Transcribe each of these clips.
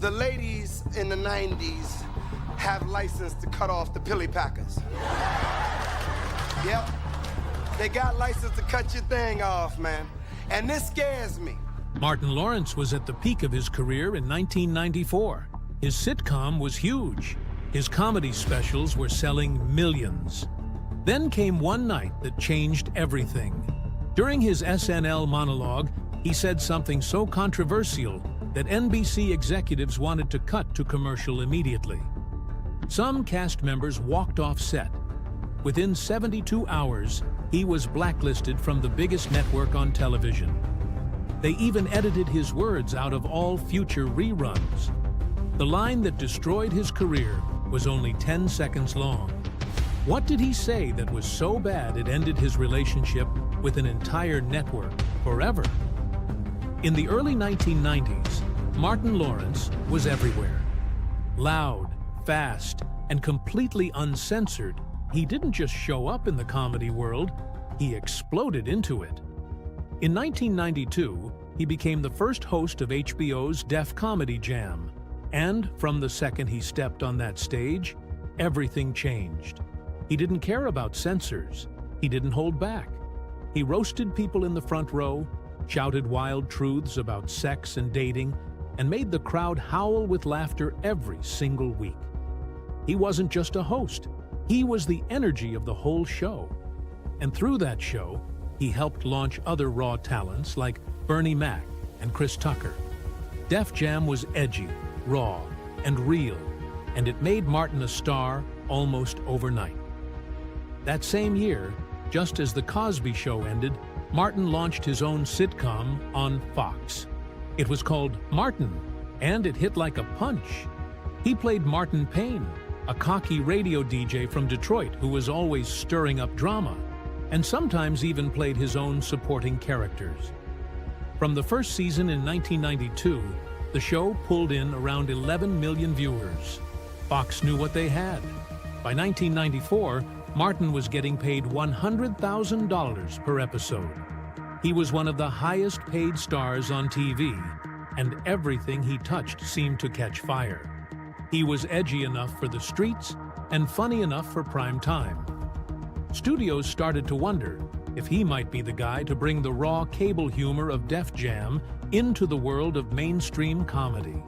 the ladies in the 90s have license to cut off the pilly packers. Yep. They got license to cut your thing off, man. And this scares me. Martin Lawrence was at the peak of his career in 1994. His sitcom was huge. His comedy specials were selling millions. Then came one night that changed everything. During his SNL monologue, he said something so controversial that NBC executives wanted to cut to commercial immediately. Some cast members walked off set. Within 72 hours, he was blacklisted from the biggest network on television. They even edited his words out of all future reruns. The line that destroyed his career was only 10 seconds long. What did he say that was so bad it ended his relationship with an entire network forever? In the early 1990s, Martin Lawrence was everywhere. Loud, fast, and completely uncensored, he didn't just show up in the comedy world, he exploded into it. In 1992, he became the first host of HBO's Def Comedy Jam. And from the second he stepped on that stage, everything changed. He didn't care about censors. He didn't hold back. He roasted people in the front row, shouted wild truths about sex and dating, and made the crowd howl with laughter every single week. He wasn't just a host. He was the energy of the whole show. And through that show, he helped launch other raw talents like Bernie Mac and Chris Tucker. Def Jam was edgy, raw, and real, and it made Martin a star almost overnight. That same year, just as The Cosby Show ended, Martin launched his own sitcom on Fox. It was called Martin, and it hit like a punch. He played Martin Payne, a cocky radio DJ from Detroit who was always stirring up drama, and sometimes even played his own supporting characters. From the first season in 1992, the show pulled in around 11 million viewers. Fox knew what they had. By 1994, Martin was getting paid $100,000 per episode. He was one of the highest paid stars on TV, and everything he touched seemed to catch fire. He was edgy enough for the streets and funny enough for prime time. Studios started to wonder if he might be the guy to bring the raw cable humor of Def Jam into the world of mainstream comedy.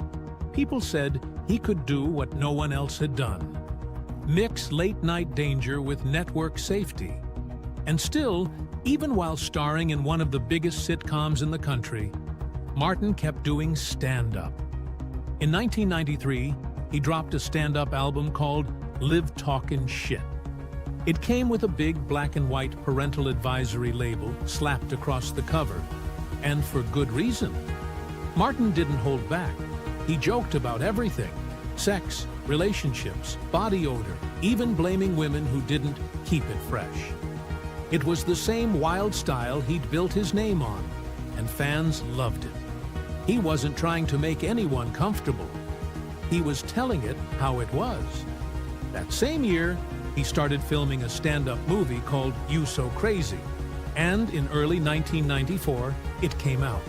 People said he could do what no one else had done: mix late-night danger with network safety. And still, even while starring in one of the biggest sitcoms in the country, Martin kept doing stand-up. In 1993, he dropped a stand-up album called Live Talkin' Shit. It came with a big black and white parental advisory label slapped across the cover, and for good reason. Martin didn't hold back. He joked about everything: sex, relationships, body odor, even blaming women who didn't keep it fresh. It was the same wild style he'd built his name on, and fans loved it. He wasn't trying to make anyone comfortable. He was telling it how it was. That same year, he started filming a stand-up movie called You So Crazy, and in early 1994, it came out.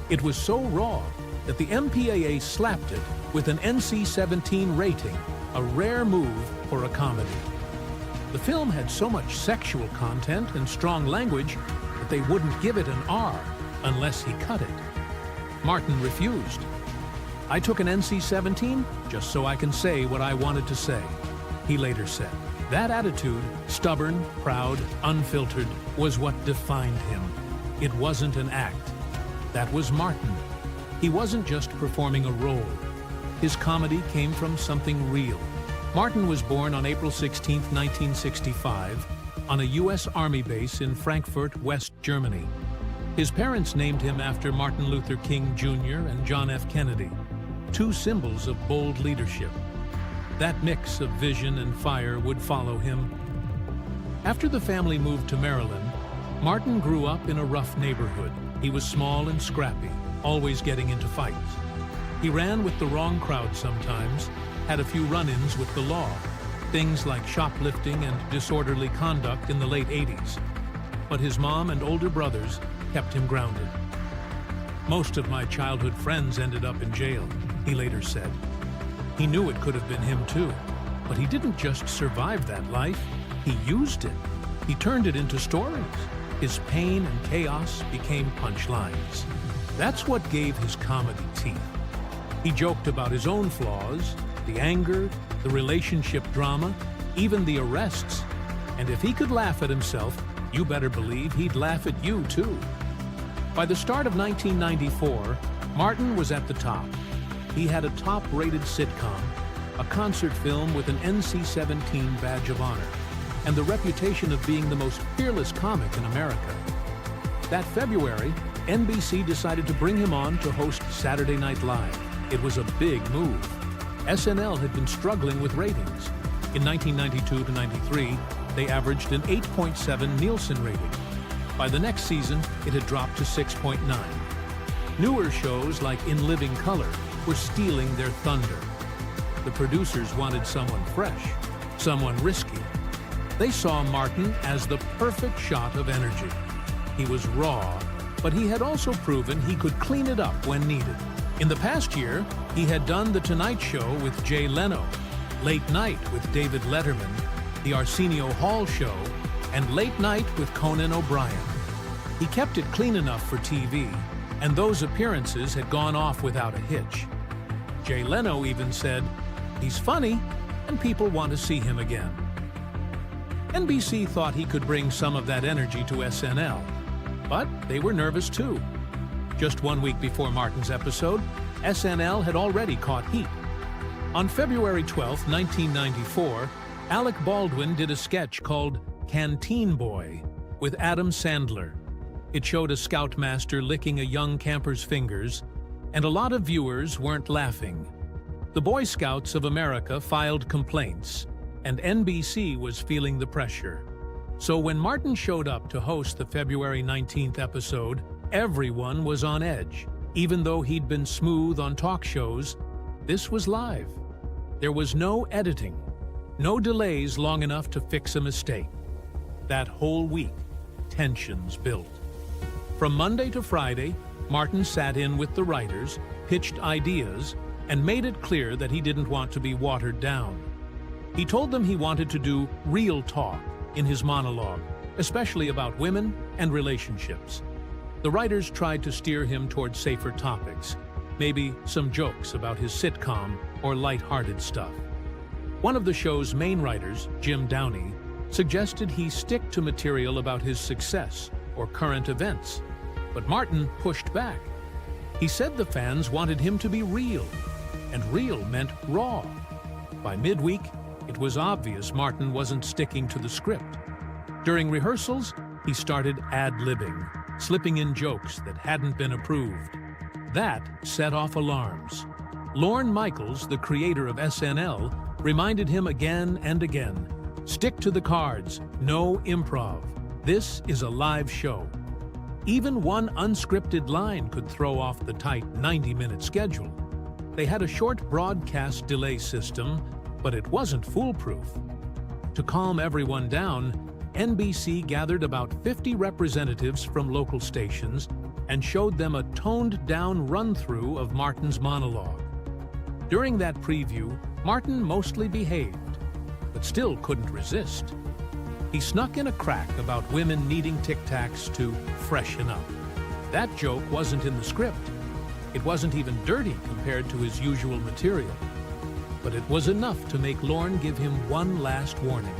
It was so raw that the MPAA slapped it with an NC-17 rating, a rare move for a comedy. The film had so much sexual content and strong language that they wouldn't give it an R unless he cut it. Martin refused. "I took an NC-17 just so I can say what I wanted to say," he later said. That attitude, stubborn, proud, unfiltered, was what defined him. It wasn't an act. That was Martin. He wasn't just performing a role. His comedy came from something real. Martin was born on April 16, 1965, on a U.S. Army base in Frankfurt, West Germany. His parents named him after Martin Luther King Jr. and John F. Kennedy, two symbols of bold leadership. That mix of vision and fire would follow him. After the family moved to Maryland, Martin grew up in a rough neighborhood. He was small and scrappy, always getting into fights. He ran with the wrong crowd sometimes, had a few run-ins with the law, things like shoplifting and disorderly conduct in the late 80s. But his mom and older brothers kept him grounded. Most of my childhood friends ended up in jail. he later said. He knew it could have been him too, but he didn't just survive that life, he used it. He turned it into stories. His pain and chaos became punchlines. That's what gave his comedy teeth. He joked about his own flaws, the anger, the relationship drama, even the arrests. And if he could laugh at himself, you better believe he'd laugh at you too. By the start of 1994, Martin was at the top. He had a top-rated sitcom, a concert film with an NC-17 badge of honor, and the reputation of being the most fearless comic in America. That February, NBC decided to bring him on to host Saturday Night Live. It was a big move. SNL had been struggling with ratings. In 1992 to 93, they averaged an 8.7 Nielsen rating. By the next season, it had dropped to 6.9. Newer shows like In Living Color were stealing their thunder. The producers wanted someone fresh, someone risky. They saw Martin as the perfect shot of energy. He was raw, but he had also proven he could clean it up when needed. In the past year, he had done The Tonight Show with Jay Leno, Late Night with David Letterman, The Arsenio Hall Show, and Late Night with Conan O'Brien. He kept it clean enough for TV, and those appearances had gone off without a hitch. Jay Leno even said, "He's funny, and people want to see him again." NBC thought he could bring some of that energy to SNL, but they were nervous too. Just 1 week before Martin's episode, SNL had already caught heat. On February 12, 1994, Alec Baldwin did a sketch called Canteen Boy with Adam Sandler. It showed a scoutmaster licking a young camper's fingers, and a lot of viewers weren't laughing. The Boy Scouts of America filed complaints, and NBC was feeling the pressure. So when Martin showed up to host the February 19th episode, everyone was on edge. Even though he'd been smooth on talk shows, this was live. There was no editing, no delays long enough to fix a mistake. That whole week, tensions built. From Monday to Friday, Martin sat in with the writers, pitched ideas, and made it clear that he didn't want to be watered down. He told them he wanted to do real talk in his monologue, especially about women and relationships. The writers tried to steer him toward safer topics, maybe some jokes about his sitcom or light-hearted stuff. One of the show's main writers, Jim Downey, suggested he stick to material about his success or current events, but Martin pushed back. He said the fans wanted him to be real, and real meant raw. By midweek, it was obvious Martin wasn't sticking to the script. During rehearsals, he started ad-libbing, slipping in jokes that hadn't been approved. That set off alarms. Lorne Michaels, the creator of SNL, reminded him again and again, "Stick to the cards, no improv. This is a live show." Even one unscripted line could throw off the tight 90-minute schedule. They had a short broadcast delay system, but it wasn't foolproof. To calm everyone down, NBC gathered about 50 representatives from local stations and showed them a toned-down run-through of Martin's monologue. During that preview, Martin mostly behaved, but still couldn't resist. He snuck in a crack about women needing Tic Tacs to freshen up. That joke wasn't in the script. It wasn't even dirty compared to his usual material. But it was enough to make Lorne give him one last warning.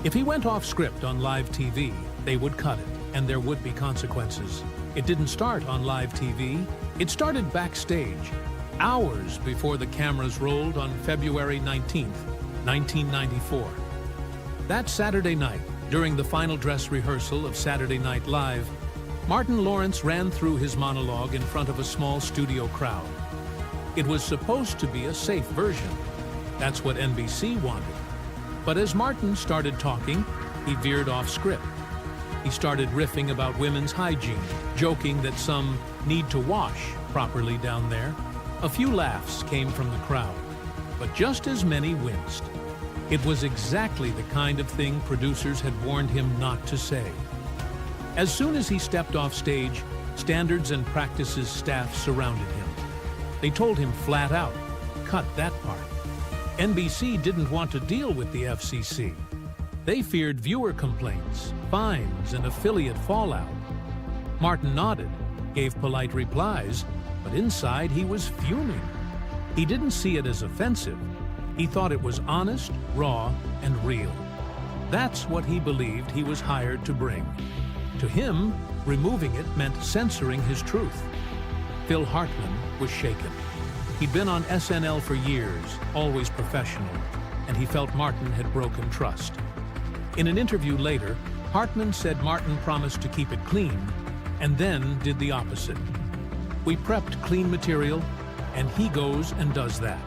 If he went off script on live TV, they would cut it, and there would be consequences. It didn't start on live TV. It started backstage, hours before the cameras rolled on February 19th, 1994. That Saturday night, during the final dress rehearsal of Saturday Night Live, Martin Lawrence ran through his monologue in front of a small studio crowd. It was supposed to be a safe version. That's what NBC wanted. But as Martin started talking, he veered off script. He started riffing about women's hygiene, joking that some need to wash properly down there. A few laughs came from the crowd, but just as many winced. It was exactly the kind of thing producers had warned him not to say. As soon as he stepped off stage, Standards and Practices staff surrounded him. They told him flat out, cut that part. NBC didn't want to deal with the FCC. They feared viewer complaints, fines, and affiliate fallout. Martin nodded, gave polite replies, but inside he was fuming. He didn't see it as offensive. He thought it was honest, raw, and real. That's what he believed he was hired to bring. To him, removing it meant censoring his truth. Phil Hartman was shaken. He'd been on SNL for years, always professional, and he felt Martin had broken trust. In an interview later, Hartman said Martin promised to keep it clean, and then did the opposite. We prepped clean material, and he goes and does that.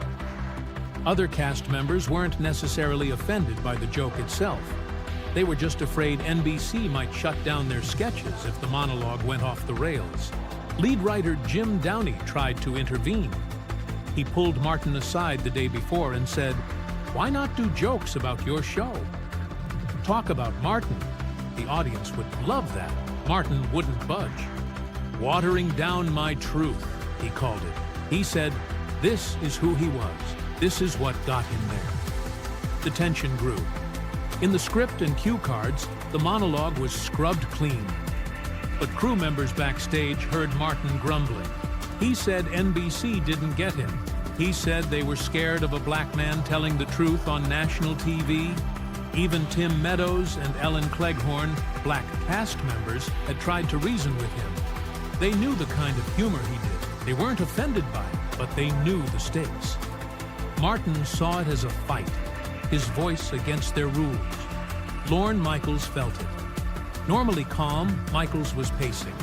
Other cast members weren't necessarily offended by the joke itself. They were just afraid NBC might shut down their sketches if the monologue went off the rails. Lead writer Jim Downey tried to intervene. He pulled Martin aside the day before and said, "Why not do jokes about your show?" Talk about Martin. The audience would love that. Martin wouldn't budge. "Watering down my truth," he called it. He said, this is who he was. This is what got him there. The tension grew. In the script and cue cards, the monologue was scrubbed clean. But crew members backstage heard Martin grumbling. He said NBC didn't get him. He said they were scared of a black man telling the truth on national TV. Even Tim Meadows and Ellen Cleghorn, black cast members, had tried to reason with him. They knew the kind of humor he did. They weren't offended by it, but they knew the stakes. Martin saw it as a fight, his voice against their rules. Lorne Michaels felt it. Normally calm, Michaels was pacing.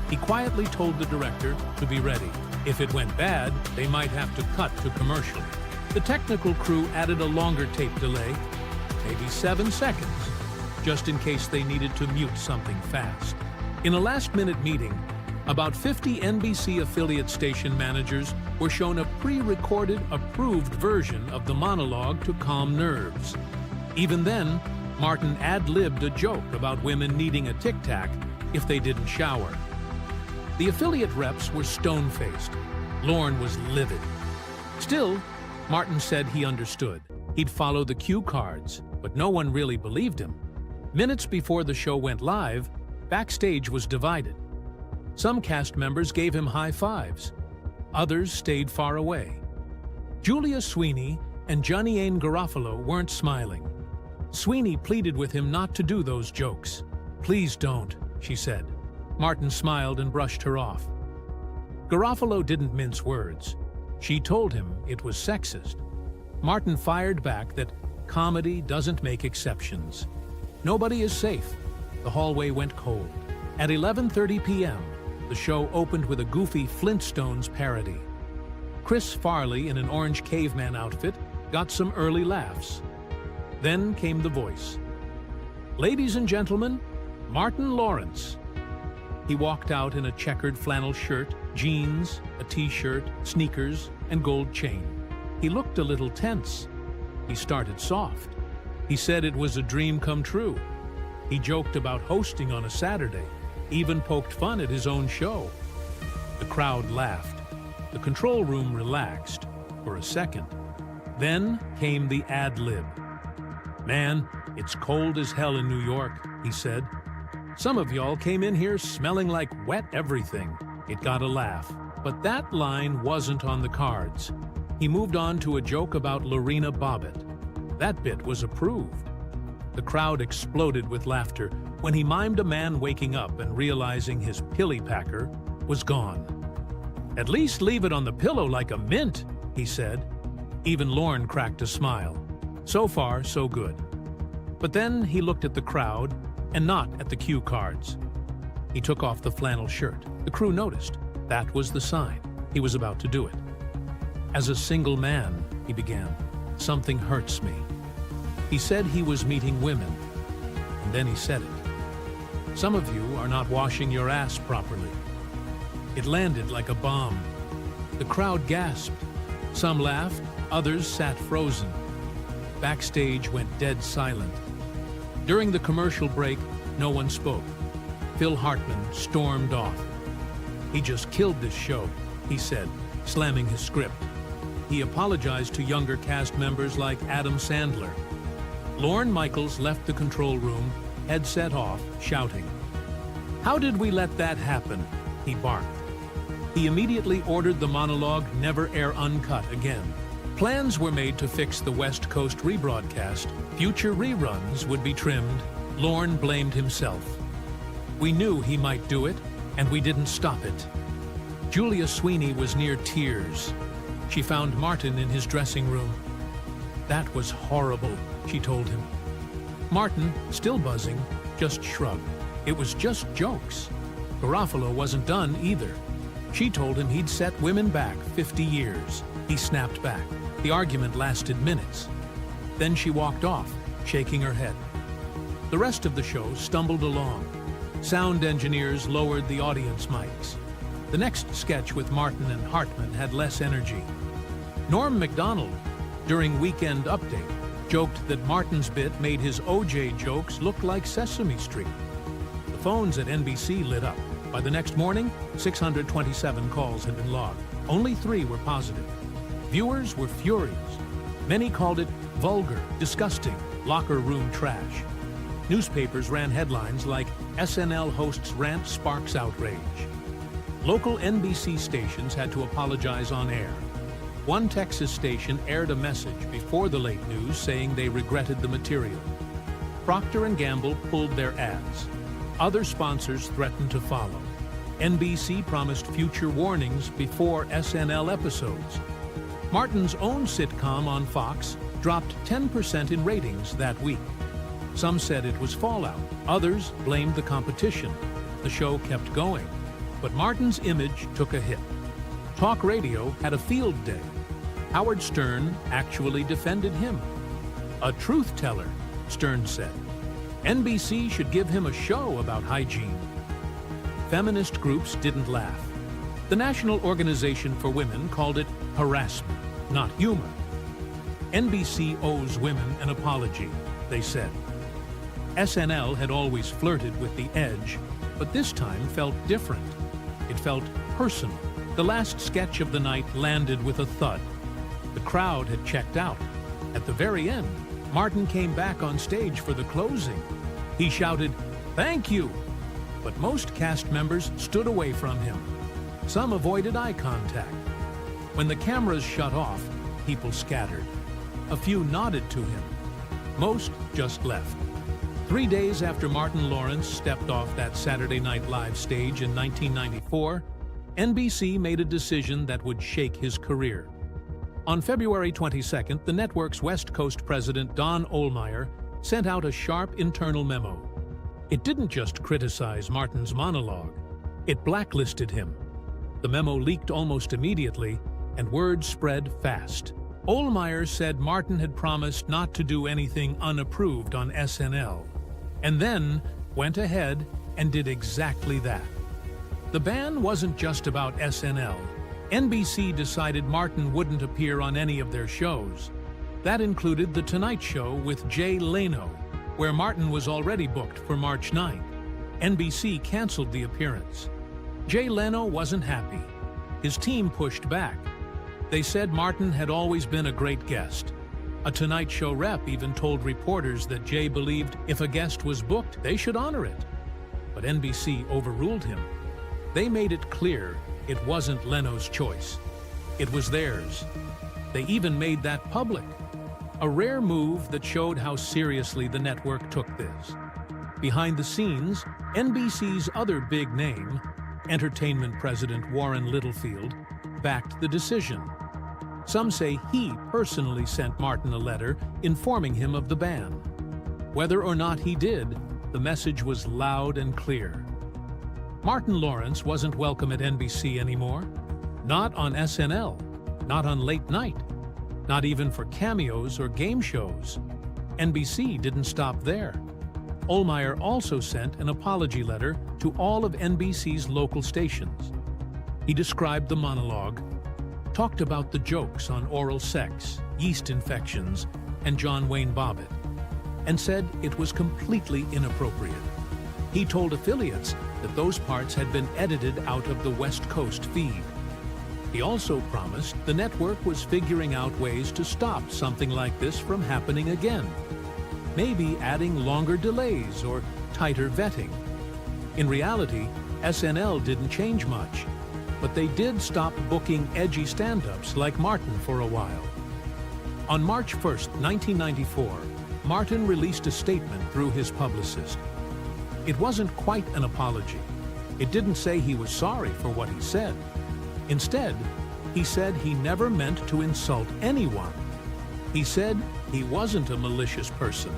He quietly told the director to be ready. If it went bad, they might have to cut to commercial. The technical crew added a longer tape delay, maybe 7 seconds, just in case they needed to mute something fast. In a last-minute meeting, about 50 NBC affiliate station managers were shown a pre-recorded, approved version of the monologue to calm nerves. Even then, Martin ad-libbed a joke about women needing a tic-tac if they didn't shower. The affiliate reps were stone-faced. Lorne was livid. Still, Martin said he understood. He'd follow the cue cards, but no one really believed him. Minutes before the show went live, backstage was divided. Some cast members gave him high fives. Others stayed far away. Julia Sweeney and Johnny-Ain Garofalo weren't smiling. Sweeney pleaded with him not to do those jokes. "Please don't," she said. Martin smiled and brushed her off. Garofalo didn't mince words. She told him it was sexist. Martin fired back that comedy doesn't make exceptions. Nobody is safe. The hallway went cold. At 11:30 p.m., the show opened with a goofy Flintstones parody. Chris Farley, in an orange caveman outfit, got some early laughs. Then came the voice. "Ladies and gentlemen, Martin Lawrence." He walked out in a checkered flannel shirt, jeans, a t-shirt, sneakers, and gold chain. He looked a little tense. He started soft. He said it was a dream come true. He joked about hosting on a Saturday, even poked fun at his own show. The crowd laughed. The control room relaxed for a second. Then came the ad-lib. "Man, it's cold as hell in New York," he said. "Some of y'all came in here smelling like wet everything." It got a laugh, but that line wasn't on the cards. He moved on to a joke about Lorena Bobbitt. That bit was approved. The crowd exploded with laughter when he mimed a man waking up and realizing his pilly packer was gone. "At least leave it on the pillow like a mint," he said. Even Lorne cracked a smile. So far, so good. But then he looked at the crowd and not at the cue cards. He took off the flannel shirt. The crew noticed. That was the sign. He was about to do it. "As a single man," he began, "something hurts me." He said he was meeting women, and then he said it. "Some of you are not washing your ass properly." It landed like a bomb. The crowd gasped. Some laughed, others sat frozen. Backstage went dead silent. During the commercial break, no one spoke. Phil Hartman stormed off. "He just killed this show," he said. slamming his script. He apologized to younger cast members like Adam Sandler. Lorne Michaels left the control room, headset off, shouting. "How did we let that happen?" he barked. He immediately ordered the monologue never air uncut again. Plans were made to fix the West Coast rebroadcast. Future reruns would be trimmed. Lorne blamed himself. "We knew he might do it, and we didn't stop it." Julia Sweeney was near tears. She found Martin in his dressing room. "That was horrible," she told him. Martin, still buzzing, just shrugged. It was just jokes. Garofalo wasn't done either. She told him he'd set women back 50 years. He snapped back. The argument lasted minutes. Then she walked off, shaking her head. The rest of the show stumbled along. Sound engineers lowered the audience mics. The next sketch with Martin and Hartman had less energy. Norm Macdonald, during Weekend Update, joked that Martin's bit made his OJ jokes look like Sesame Street. The phones at NBC lit up. By the next morning, 627 calls had been logged. Only 3 were positive. Viewers were furious. Many called it vulgar, disgusting, locker room trash. Newspapers ran headlines like SNL hosts rant sparks outrage. Local NBC stations had to apologize on air. One Texas station aired a message before the late news saying they regretted the material. Procter & Gamble pulled their ads. Other sponsors threatened to follow. NBC promised future warnings before SNL episodes. Martin's own sitcom on Fox dropped 10% in ratings that week. Some said it was fallout. Others blamed the competition. The show kept going. But Martin's image took a hit. Talk radio had a field day. Howard Stern actually defended him. "A truth teller," Stern said. NBC should give him a show about hygiene. Feminist groups didn't laugh. The National Organization for Women called it harassment, not humor. NBC owes women an apology, they said. SNL had always flirted with the edge, but this time felt different. It felt personal. The last sketch of the night landed with a thud. The crowd had checked out. At the very end, Martin came back on stage for the closing. He shouted, "Thank you!" But most cast members stood away from him. Some avoided eye contact. When the cameras shut off, people scattered. A few nodded to him. Most just left. 3 days after Martin Lawrence stepped off that Saturday Night Live stage in 1994, NBC made a decision that would shake his career. On February 22nd, the network's West Coast president, Don Ohlmeyer, sent out a sharp internal memo. It didn't just criticize Martin's monologue, it blacklisted him. The memo leaked almost immediately, and word spread fast. Ohlmeyer said Martin had promised not to do anything unapproved on SNL, and then went ahead and did exactly that. The ban wasn't just about SNL. NBC decided Martin wouldn't appear on any of their shows. That included The Tonight Show with Jay Leno, where Martin was already booked for March 9th. NBC canceled the appearance. Jay Leno wasn't happy. His team pushed back. They said Martin had always been a great guest. A Tonight Show rep even told reporters that Jay believed if a guest was booked, they should honor it. But NBC overruled him. They made it clear it wasn't Leno's choice. It was theirs. They even made that public. A rare move that showed how seriously the network took this. Behind the scenes, NBC's other big name, entertainment president Warren Littlefield, backed the decision. Some say he personally sent Martin a letter informing him of the ban. Whether or not he did, the message was loud and clear. Martin Lawrence wasn't welcome at NBC anymore. Not on SNL, not on late night, not even for cameos or game shows. NBC didn't stop there. Ohlmeyer also sent an apology letter to all of NBC's local stations. He described the monologue, talked about the jokes on oral sex, yeast infections, and John Wayne Bobbitt, and said it was completely inappropriate. He told affiliates that those parts had been edited out of the West Coast feed. He also promised the network was figuring out ways to stop something like this from happening again. Maybe adding longer delays or tighter vetting. In reality, SNL didn't change much, but they did stop booking edgy stand-ups like Martin for a while. On March 1st, 1994, Martin released a statement through his publicist. It wasn't quite an apology. It didn't say he was sorry for what he said. Instead, he said he never meant to insult anyone. He said he wasn't a malicious person,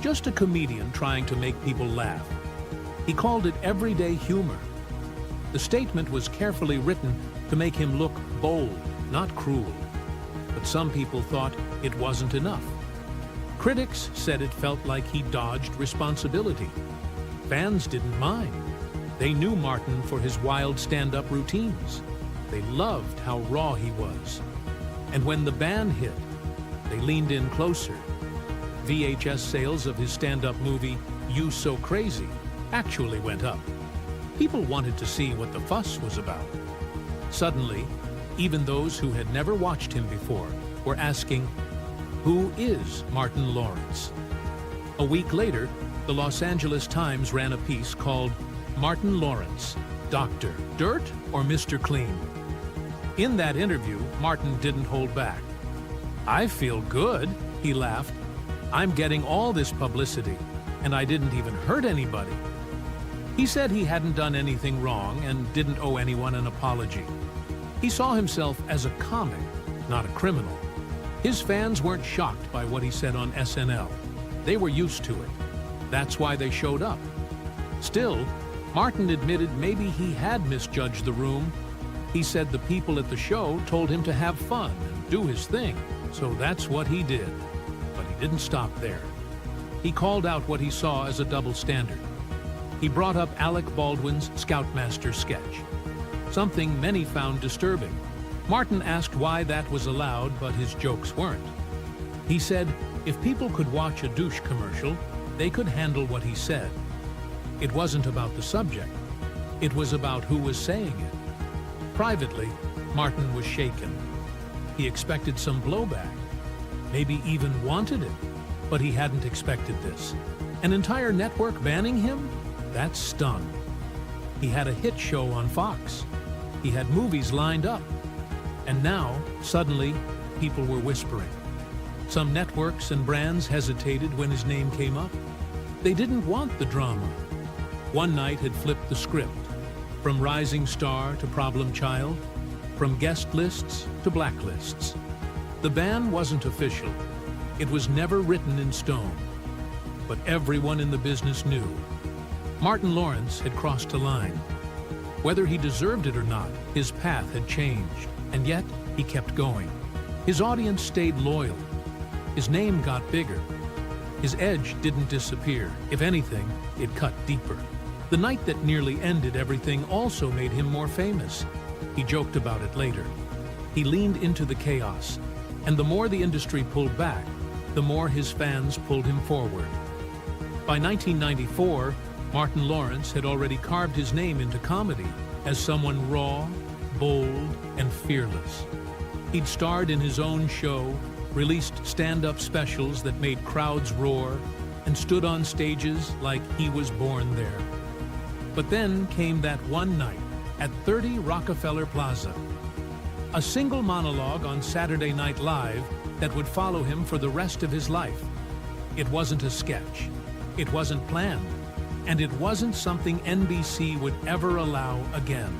just a comedian trying to make people laugh. He called it everyday humor. The statement was carefully written to make him look bold, not cruel. But some people thought it wasn't enough. Critics said it felt like he dodged responsibility. Fans didn't mind. They knew Martin for his wild stand-up routines. They loved how raw he was. And when the ban hit, they leaned in closer. VHS sales of his stand-up movie, You So Crazy, actually went up. People wanted to see what the fuss was about. Suddenly, even those who had never watched him before were asking, who is Martin Lawrence? A week later, the Los Angeles Times ran a piece called Martin Lawrence, Dr. Dirt or Mr. Clean? In that interview, Martin didn't hold back. I feel good, he laughed. I'm getting all this publicity, and I didn't even hurt anybody. He said he hadn't done anything wrong and didn't owe anyone an apology. He saw himself as a comic, not a criminal. His fans weren't shocked by what he said on SNL. They were used to it. That's why they showed up. Still, Martin admitted maybe he had misjudged the room. He said the people at the show told him to have fun and do his thing, so that's what he did. But he didn't stop there. He called out what he saw as a double standard. He brought up Alec Baldwin's Scoutmaster sketch, something many found disturbing. Martin asked why that was allowed, but his jokes weren't. He said if people could watch a douche commercial, they could handle what he said. It wasn't about the subject. It was about who was saying it. Privately, Martin was shaken. He expected some blowback, maybe even wanted it, but he hadn't expected this. An entire network banning him? That stung. He had a hit show on Fox. He had movies lined up. And now, suddenly, people were whispering. Some networks and brands hesitated when his name came up. They didn't want the drama. One Night had flipped the script. From rising star to problem child, from guest lists to blacklists. The ban wasn't official. It was never written in stone. But everyone in the business knew. Martin Lawrence had crossed a line. Whether he deserved it or not, his path had changed, and yet he kept going. His audience stayed loyal. His name got bigger. His edge didn't disappear. If anything, it cut deeper. The night that nearly ended everything also made him more famous. He joked about it later. He leaned into the chaos, and the more the industry pulled back, the more his fans pulled him forward. By 1994, Martin Lawrence had already carved his name into comedy as someone raw, bold, and fearless. He'd starred in his own show, released stand-up specials that made crowds roar, and stood on stages like he was born there. But then came that one night at 30 Rockefeller Plaza. A single monologue on Saturday Night Live that would follow him for the rest of his life. It wasn't a sketch. It wasn't planned. And it wasn't something NBC would ever allow again.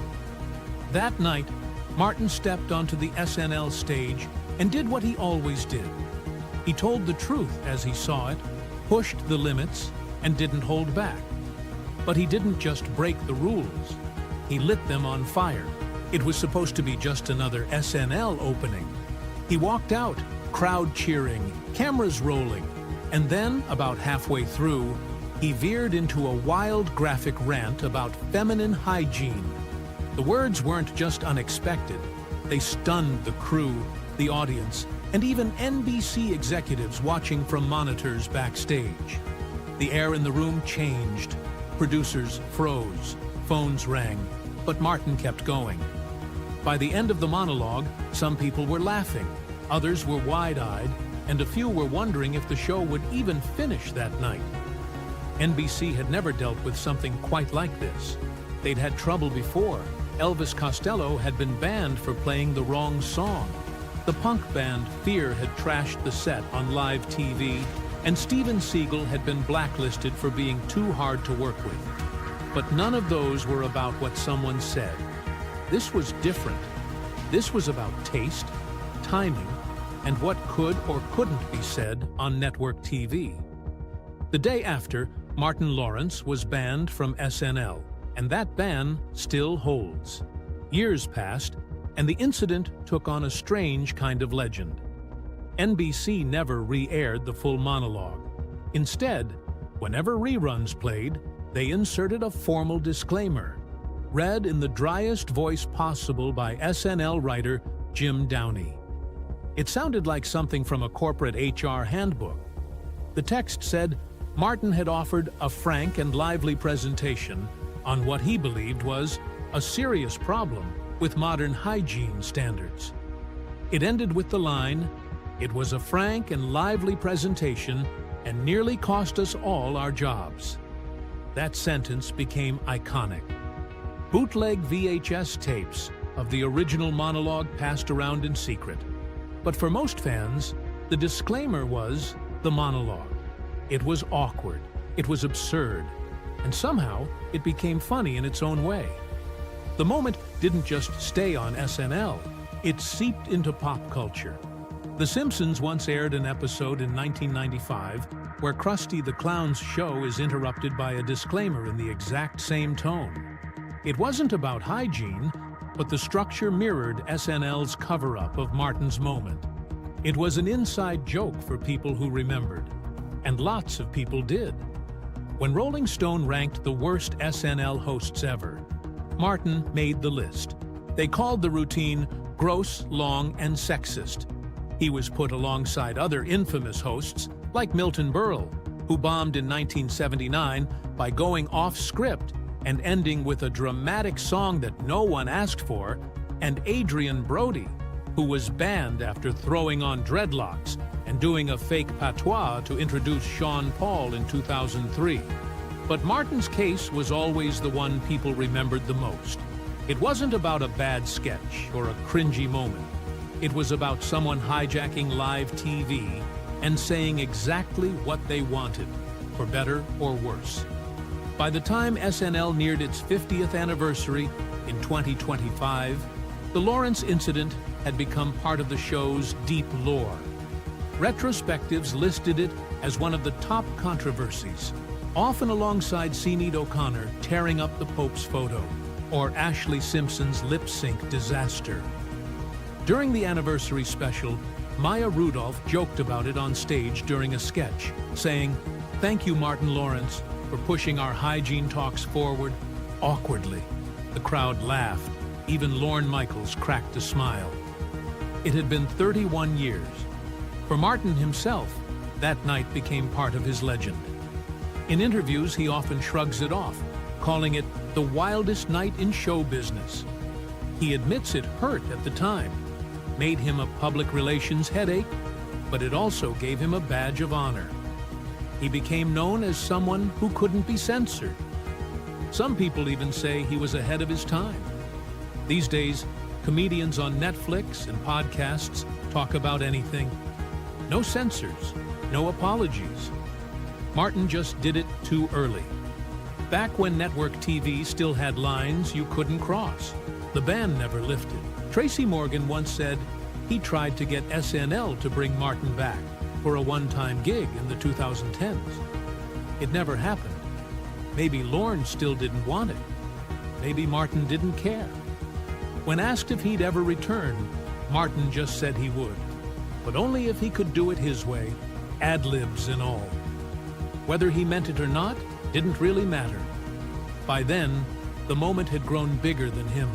That night, Martin stepped onto the SNL stage and did what he always did. He told the truth as he saw it, pushed the limits, and didn't hold back. But he didn't just break the rules. He lit them on fire. It was supposed to be just another SNL opening. He walked out, crowd cheering, cameras rolling, and then, about halfway through, he veered into a wild graphic rant about feminine hygiene. The words weren't just unexpected. They stunned the crew, the audience, and even NBC executives watching from monitors backstage. The air in the room changed. Producers froze. Phones rang. But Martin kept going. By the end of the monologue, some people were laughing, others were wide-eyed, and a few were wondering if the show would even finish that night. NBC had never dealt with something quite like this. They'd had trouble before. Elvis Costello had been banned for playing the wrong song. The punk band Fear had trashed the set on live TV, and Steven Seagal had been blacklisted for being too hard to work with. But none of those were about what someone said. This was different. This was about taste, timing, and what could or couldn't be said on network TV. The day after, Martin Lawrence was banned from SNL, and that ban still holds. Years passed, and the incident took on a strange kind of legend. NBC never re-aired the full monologue. Instead, whenever reruns played, they inserted a formal disclaimer, read in the driest voice possible by SNL writer Jim Downey. It sounded like something from a corporate HR handbook. The text said Martin had offered a frank and lively presentation on what he believed was a serious problem with modern hygiene standards. It ended with the line, "It was a frank and lively presentation and nearly cost us all our jobs." That sentence became iconic. Bootleg VHS tapes of the original monologue passed around in secret. But for most fans, the disclaimer was the monologue. It was awkward, it was absurd, and somehow it became funny in its own way. The moment didn't just stay on SNL, it seeped into pop culture. The Simpsons once aired an episode in 1995 where Krusty the Clown's show is interrupted by a disclaimer in the exact same tone. It wasn't about hygiene, but the structure mirrored SNL's cover-up of Martin's moment. It was an inside joke for people who remembered, and lots of people did. When Rolling Stone ranked the worst SNL hosts ever, Martin made the list. They called the routine gross, long, and sexist. He was put alongside other infamous hosts like Milton Berle, who bombed in 1979 by going off script and ending with a dramatic song that no one asked for, and Adrian Brody, who was banned after throwing on dreadlocks and doing a fake patois to introduce Sean Paul in 2003. But Martin's case was always the one people remembered the most. It wasn't about a bad sketch or a cringy moment. It was about someone hijacking live TV and saying exactly what they wanted, for better or worse. By the time SNL neared its 50th anniversary in 2025, the Lawrence incident had become part of the show's deep lore. Retrospectives listed it as one of the top controversies, often alongside Sinead O'Connor tearing up the Pope's photo, or Ashley Simpson's lip-sync disaster. During the anniversary special, Maya Rudolph joked about it on stage during a sketch, saying, "Thank you, Martin Lawrence, for pushing our hygiene talks forward awkwardly." The crowd laughed. Even Lorne Michaels cracked a smile. It had been 31 years. For Martin himself, that night became part of his legend. In interviews, he often shrugs it off, calling it the wildest night in show business. He admits it hurt at the time, made him a public relations headache, but it also gave him a badge of honor. He became known as someone who couldn't be censored. Some people even say he was ahead of his time. These days, comedians on Netflix and podcasts talk about anything. No censors, no apologies. Martin just did it too early. Back when network TV still had lines you couldn't cross. The ban never lifted. Tracy Morgan once said he tried to get SNL to bring Martin back for a one-time gig in the 2010s. It never happened. Maybe Lorne still didn't want it. Maybe Martin didn't care. When asked if he'd ever return, Martin just said he would, but only if he could do it his way, ad-libs and all. Whether he meant it or not didn't really matter. By then, the moment had grown bigger than him.